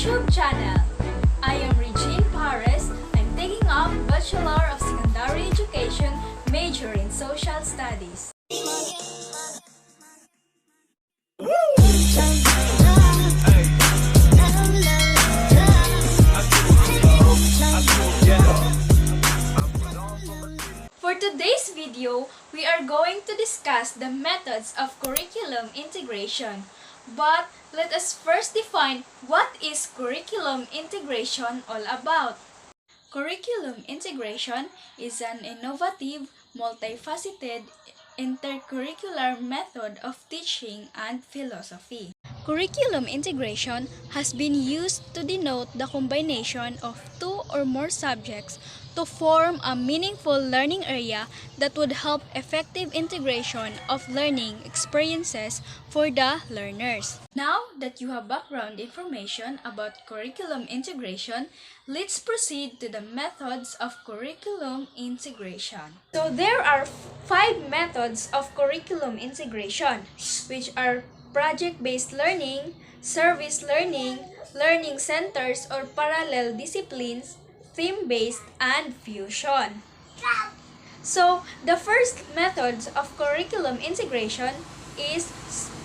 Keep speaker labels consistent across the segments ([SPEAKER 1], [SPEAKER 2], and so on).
[SPEAKER 1] YouTube channel. I am Regine Pares. I'm taking up Bachelor of Secondary Education major in Social Studies. For today's video, we are going to discuss the methods of curriculum integration. But let us first define what is curriculum integration all about. Curriculum integration is an innovative, multifaceted, intercurricular method of teaching and philosophy. Curriculum integration has been used to denote the combination of two or more subjects to form a meaningful learning area that would help effective integration of learning experiences for the learners. Now that you have background information about curriculum integration, let's proceed to the methods of curriculum integration. So there are 5 methods of curriculum integration, which are project-based learning, service learning, learning centers or parallel disciplines, theme-based, and fusion. So, the first methods of curriculum integration is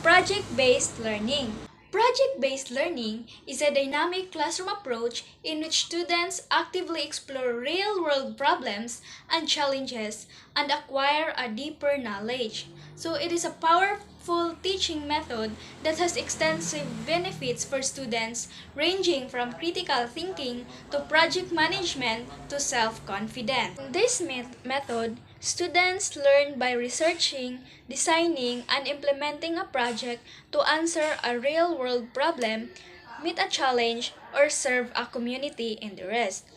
[SPEAKER 1] project-based learning. Project-based learning is a dynamic classroom approach in which students actively explore real-world problems and challenges and acquire a deeper knowledge. So it is a powerful teaching method that has extensive benefits for students ranging from critical thinking to project management to self-confidence. In this method, students learn by researching, designing, and implementing a project to answer a real-world problem, meet a challenge, or serve a community interest.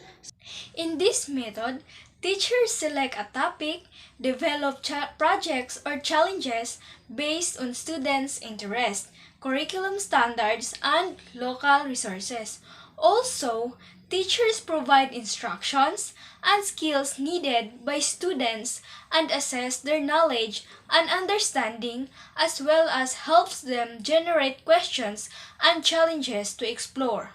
[SPEAKER 1] In this method, teachers select a topic, develop projects or challenges based on students' interest, curriculum standards, and local resources. Also, teachers provide instructions and skills needed by students and assess their knowledge and understanding, as well as helps them generate questions and challenges to explore.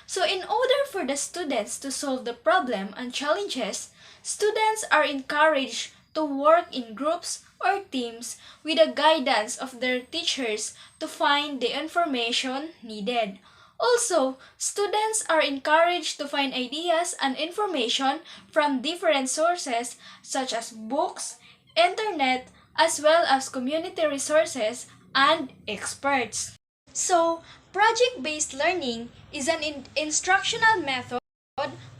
[SPEAKER 1] So in order for the students to solve the problem and challenges, students are encouraged to work in groups or teams with the guidance of their teachers to find the information needed. Also, students are encouraged to find ideas and information from different sources such as books, internet, as well as community resources and experts. So, project-based learning is an instructional method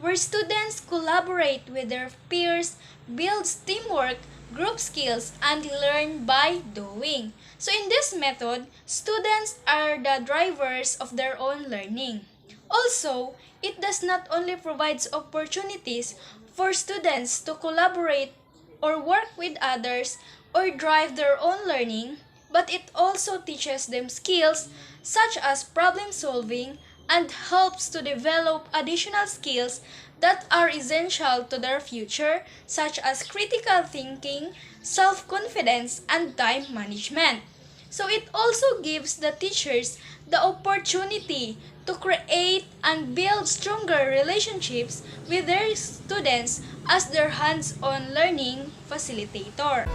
[SPEAKER 1] where students collaborate with their peers, builds teamwork, group skills, and learn by doing. So in this method, students are the drivers of their own learning. Also, it does not only provide opportunities for students to collaborate or work with others or drive their own learning, but it also teaches them skills such as problem solving and helps to develop additional skills that are essential to their future, such as critical thinking, self-confidence, and time management. So it also gives the teachers the opportunity to create and build stronger relationships with their students as their hands-on learning facilitator.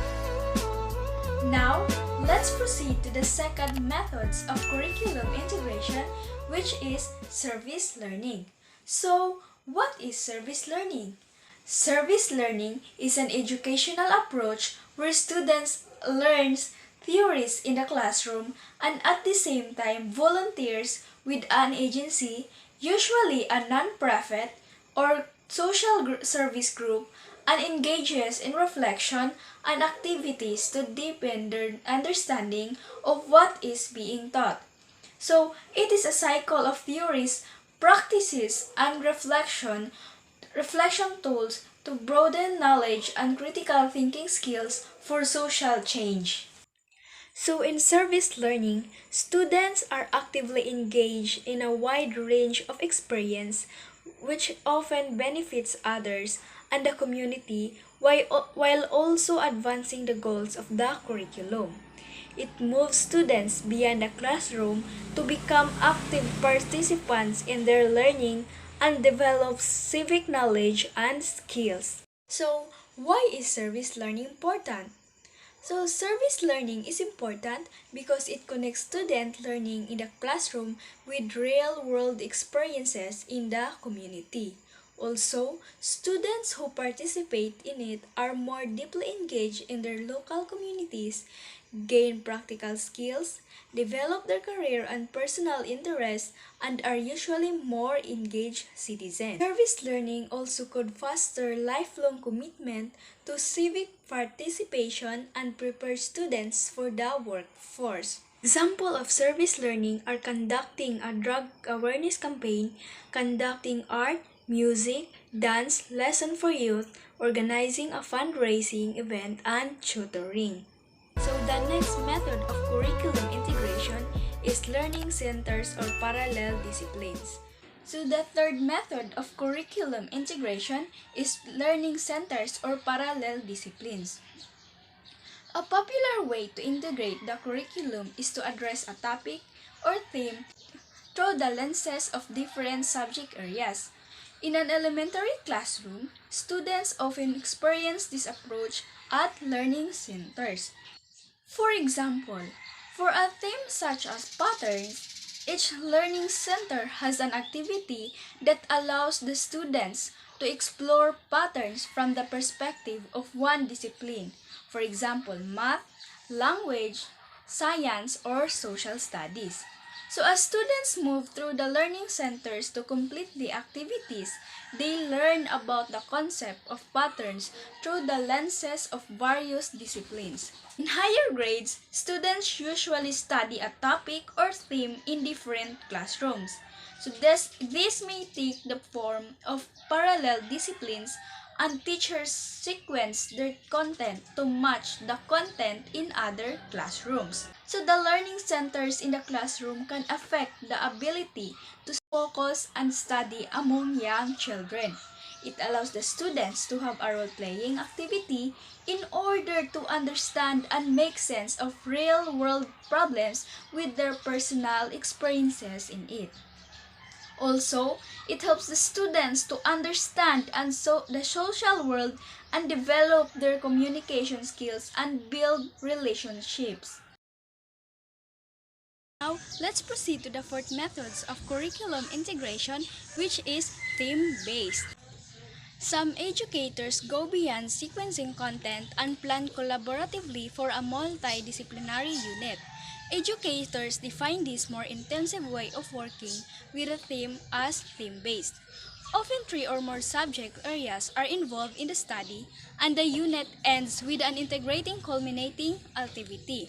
[SPEAKER 1] Now, let's proceed to the second methods of curriculum integration, which is service learning. So, what is service learning? Service learning is an educational approach where students learn theories in the classroom and at the same time volunteers with an agency, usually a non-profit or social service group, and engages in reflection and activities to deepen their understanding of what is being taught. So, it is a cycle of theories, practices, and reflection tools to broaden knowledge and critical thinking skills for social change. So in service learning, students are actively engaged in a wide range of experience which often benefits others and the community while also advancing the goals of the curriculum. It moves students beyond the classroom to become active participants in their learning and develops civic knowledge and skills. So, why is service learning important? So, service learning is important because it connects student learning in the classroom with real-world experiences in the community. Also, students who participate in it are more deeply engaged in their local communities, gain practical skills, develop their career and personal interests, and are usually more engaged citizens. Service learning also could foster lifelong commitment to civic participation and prepare students for the workforce. Examples of service learning are conducting a drug awareness campaign, conducting art, music, dance lesson for youth, organizing a fundraising event, and tutoring. So the next method of curriculum integration is learning centers or parallel disciplines. So the third method of curriculum integration is learning centers or parallel disciplines. A popular way to integrate the curriculum is to address a topic or theme through the lenses of different subject areas. In an elementary classroom, students often experience this approach at learning centers. For example, for a theme such as patterns, each learning center has an activity that allows the students to explore patterns from the perspective of one discipline. For example, math, language, science, or social studies. So as students move through the learning centers to complete the activities, they learn about the concept of patterns through the lenses of various disciplines. In higher grades, students usually study a topic or theme in different classrooms. So this may take the form of parallel disciplines and teachers sequence their content to match the content in other classrooms. So the learning centers in the classroom can affect the ability to focus and study among young children. It allows the students to have a role-playing activity in order to understand and make sense of real-world problems with their personal experiences in it. Also, it helps the students to understand the social world and develop their communication skills and build relationships. Now, let's proceed to the fourth methods of curriculum integration, which is theme-based. Some educators go beyond sequencing content and plan collaboratively for a multidisciplinary unit. Educators define this more intensive way of working with a theme as theme-based. Often three or more subject areas are involved in the study, and the unit ends with an integrating culminating activity.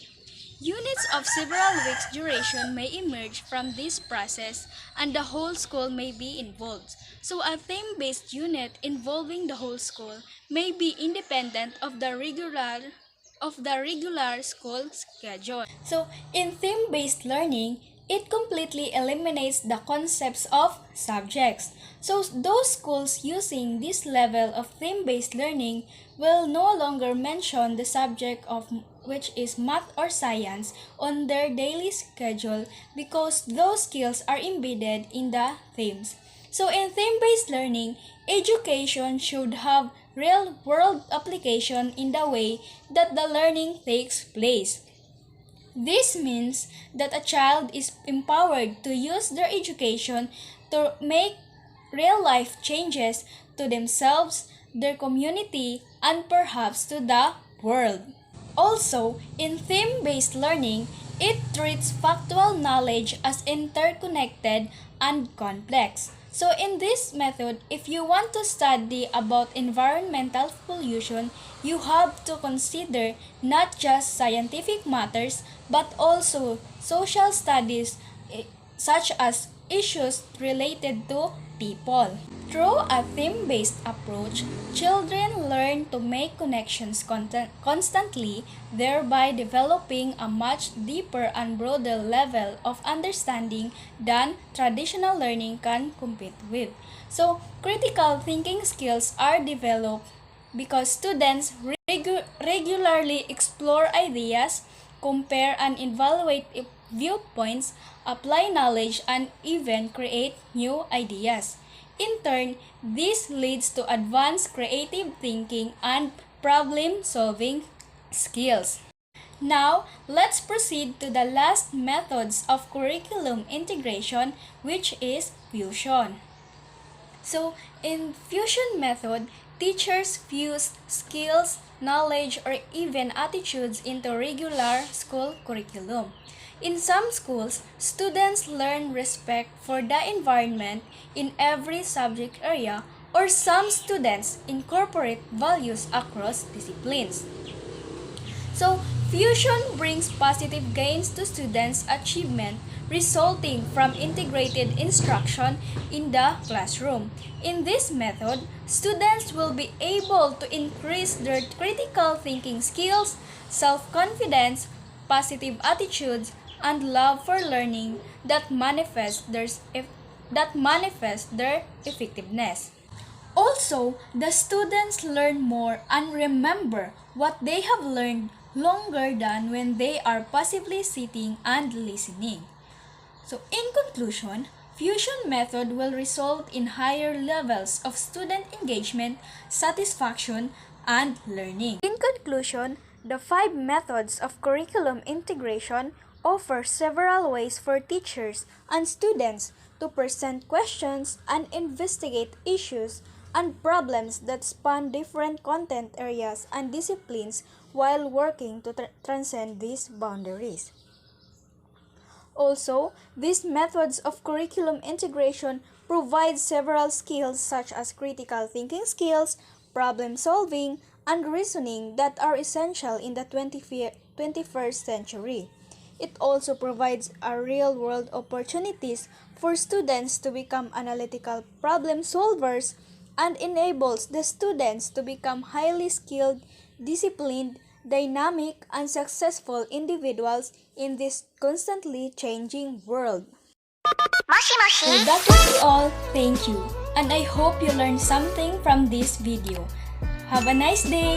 [SPEAKER 1] Units of several weeks duration may emerge from this process and the whole school may be involved. So a theme-based unit involving the whole school may be independent of the regular school schedule. So in theme-based learning, it completely eliminates the concepts of subjects. So those schools using this level of theme-based learning will no longer mention the subject of which is math or science on their daily schedule because those skills are embedded in the themes. So in theme-based learning, education should have real-world application in the way that the learning takes place. This means that a child is empowered to use their education to make real-life changes to themselves, their community, and perhaps to the world. Also, in theme-based learning, it treats factual knowledge as interconnected and complex. So in this method, if you want to study about environmental pollution, you have to consider not just scientific matters, but also social studies such as issues related to people. Through a theme-based approach, children learn to make connections constantly, thereby developing a much deeper and broader level of understanding than traditional learning can compete with. So, critical thinking skills are developed because students regularly explore ideas, compare and evaluate viewpoints, apply knowledge, and even create new ideas. In turn, this leads to advanced creative thinking and problem-solving skills. Now, let's proceed to the last methods of curriculum integration, which is fusion. So, in fusion method, teachers fuse skills, knowledge, or even attitudes into regular school curriculum. In some schools, students learn respect for the environment in every subject area, or some students incorporate values across disciplines. So, fusion brings positive gains to students' achievement resulting from integrated instruction in the classroom. In this method, students will be able to increase their critical thinking skills, self-confidence, positive attitudes, and love for learning that manifest their effectiveness. Also, the students learn more and remember what they have learned longer than when they are passively sitting and listening. So, in conclusion, fusion method will result in higher levels of student engagement, satisfaction, and learning. In conclusion, the 5 methods of curriculum integration offer several ways for teachers and students to present questions and investigate issues and problems that span different content areas and disciplines while working to transcend these boundaries. Also, these methods of curriculum integration provide several skills such as critical thinking skills, problem solving, and reasoning that are essential in the 21st century. It also provides a real-world opportunities for students to become analytical problem solvers and enables the students to become highly skilled, disciplined, dynamic, and successful individuals in this constantly changing world. So that was all. Thank you. And I hope you learned something from this video. Have a nice day.